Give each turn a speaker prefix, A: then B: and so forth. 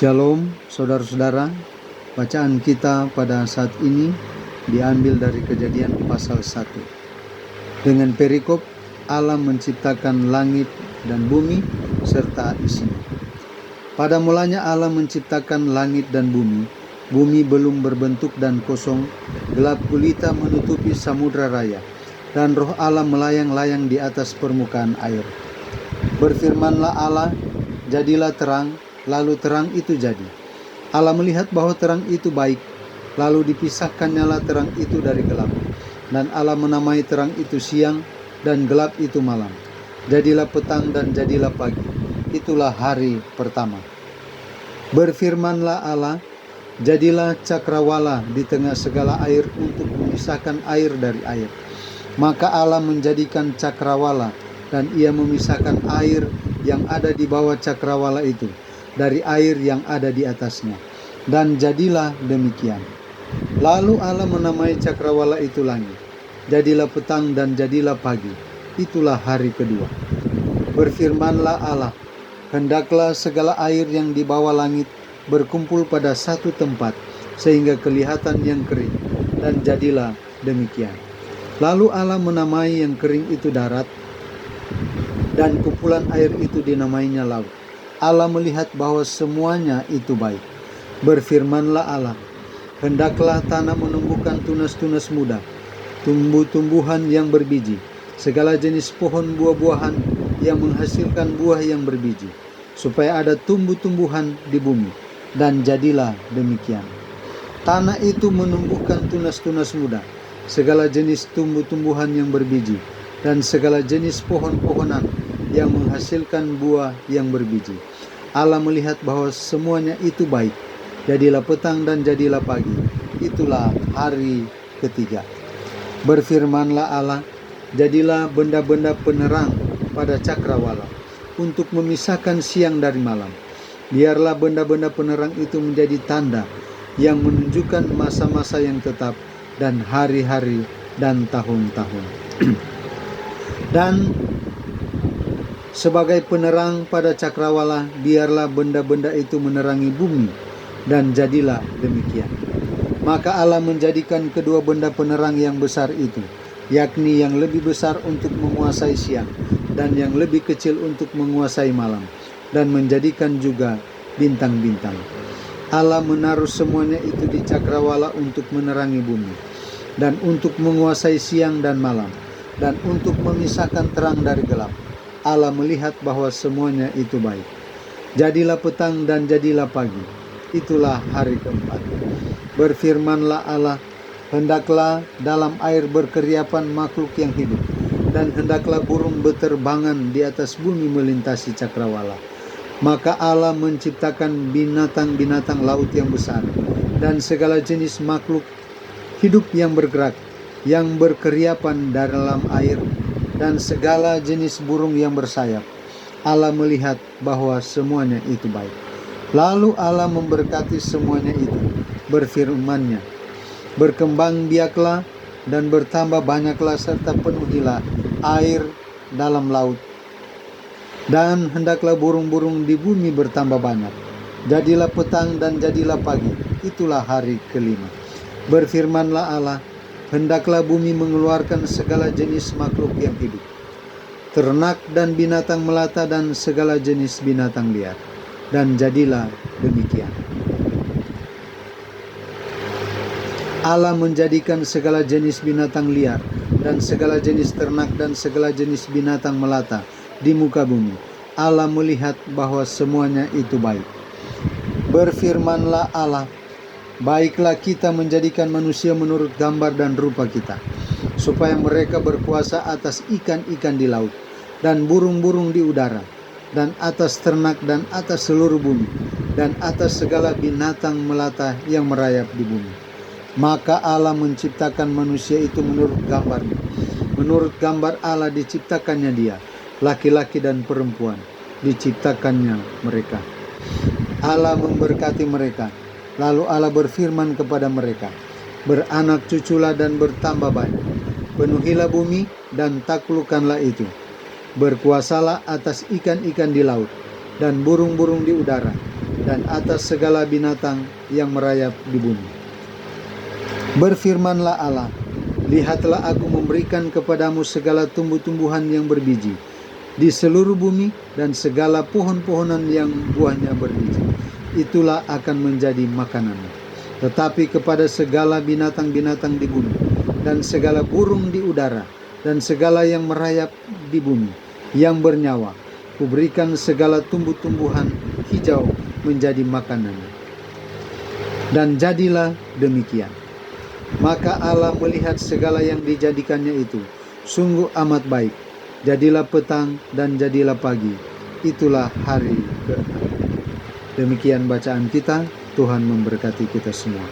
A: Shalom saudara-saudara, bacaan kita pada saat ini diambil dari Kejadian pasal 1. Dengan perikop Allah menciptakan langit dan bumi serta isinya. Pada mulanya Allah menciptakan langit dan bumi. Bumi belum berbentuk dan kosong, gelap gulita menutupi samudra raya, dan roh Allah melayang-layang di atas permukaan air. Berfirmanlah Allah, jadilah terang. Lalu terang itu jadi. Allah melihat bahwa terang itu baik, lalu dipisahkannyalah terang itu dari gelap. Dan Allah menamai terang itu siang, dan gelap itu malam. Jadilah petang dan jadilah pagi. Itulah hari pertama. Berfirmanlah Allah, jadilah cakrawala di tengah segala air untuk memisahkan air dari air. Maka Allah menjadikan cakrawala, dan ia memisahkan air yang ada di bawah cakrawala itu dari air yang ada di atasnya. Dan jadilah demikian. Lalu Allah menamai cakrawala itu langit. Jadilah petang dan jadilah pagi. Itulah hari kedua. Berfirmanlah Allah, hendaklah segala air yang di bawah langit berkumpul pada satu tempat, sehingga kelihatan yang kering. Dan jadilah demikian. Lalu Allah menamai yang kering itu darat, dan kumpulan air itu dinamainya laut. Allah melihat bahwa semuanya itu baik. Berfirmanlah Allah, hendaklah tanah menumbuhkan tunas-tunas muda, tumbuh-tumbuhan yang berbiji, segala jenis pohon buah-buahan yang menghasilkan buah yang berbiji, supaya ada tumbuh-tumbuhan di bumi. Dan jadilah demikian. Tanah itu menumbuhkan tunas-tunas muda, segala jenis tumbuh-tumbuhan yang berbiji, dan segala jenis pohon-pohonan yang menghasilkan buah yang berbiji. Allah melihat bahwa semuanya itu baik. Jadilah petang dan jadilah pagi. Itulah hari ketiga. Berfirmanlah Allah, jadilah benda-benda penerang pada cakrawala untuk memisahkan siang dari malam. Biarlah benda-benda penerang itu menjadi tanda yang menunjukkan masa-masa yang tetap dan hari-hari dan tahun-tahun. Dan sebagai penerang pada cakrawala, biarlah benda-benda itu menerangi bumi, dan jadilah demikian. Maka Allah menjadikan kedua benda penerang yang besar itu, yakni yang lebih besar untuk menguasai siang, dan yang lebih kecil untuk menguasai malam, dan menjadikan juga bintang-bintang. Allah menaruh semuanya itu di cakrawala untuk menerangi bumi, dan untuk menguasai siang dan malam, dan untuk memisahkan terang dari gelap. Allah melihat bahwa semuanya itu baik. Jadilah petang dan jadilah pagi. Itulah hari keempat. Berfirmanlah Allah, hendaklah dalam air berkeriapan makhluk yang hidup, dan hendaklah burung beterbangan di atas bumi melintasi cakrawala. Maka Allah menciptakan binatang-binatang laut yang besar, dan segala jenis makhluk hidup yang bergerak, yang berkeriapan dalam air, dan segala jenis burung yang bersayap. Allah melihat bahwa semuanya itu baik. Lalu Allah memberkati semuanya itu, berfirman-Nya, berkembang biaklah dan bertambah banyaklah, serta penuhilah air dalam laut, dan hendaklah burung-burung di bumi bertambah banyak. Jadilah petang dan jadilah pagi. Itulah hari kelima. Berfirmanlah Allah, hendaklah bumi mengeluarkan segala jenis makhluk yang hidup, ternak dan binatang melata dan segala jenis binatang liar. Dan jadilah demikian. Allah menjadikan segala jenis binatang liar dan segala jenis ternak dan segala jenis binatang melata di muka bumi. Allah melihat bahwa semuanya itu baik. Berfirmanlah Allah, baiklah kita menjadikan manusia menurut gambar dan rupa kita, supaya mereka berkuasa atas ikan-ikan di laut, dan burung-burung di udara, dan atas ternak, dan atas seluruh bumi, dan atas segala binatang melata yang merayap di bumi. Maka Allah menciptakan manusia itu menurut gambarnya. Menurut gambar Allah diciptakannya dia, laki-laki dan perempuan diciptakannya mereka. Allah memberkati mereka. Lalu Allah berfirman kepada mereka, beranak cuculah dan bertambah banyak. Penuhilah bumi dan taklukkanlah itu. Berkuasalah atas ikan-ikan di laut dan burung-burung di udara dan atas segala binatang yang merayap di bumi. Berfirmanlah Allah, lihatlah aku memberikan kepadamu segala tumbuh-tumbuhan yang berbiji di seluruh bumi dan segala pohon-pohonan yang buahnya berbiji. Itulah akan menjadi makananmu. Tetapi kepada segala binatang-binatang di bumi dan segala burung di udara dan segala yang merayap di bumi yang bernyawa, kuberikan segala tumbuh-tumbuhan hijau menjadi makanannya. Dan jadilah demikian. Maka Allah melihat segala yang dijadikannya itu sungguh amat baik. Jadilah petang dan jadilah pagi. Itulah hari ke-6. Demikian bacaan kita. Tuhan memberkati kita semua.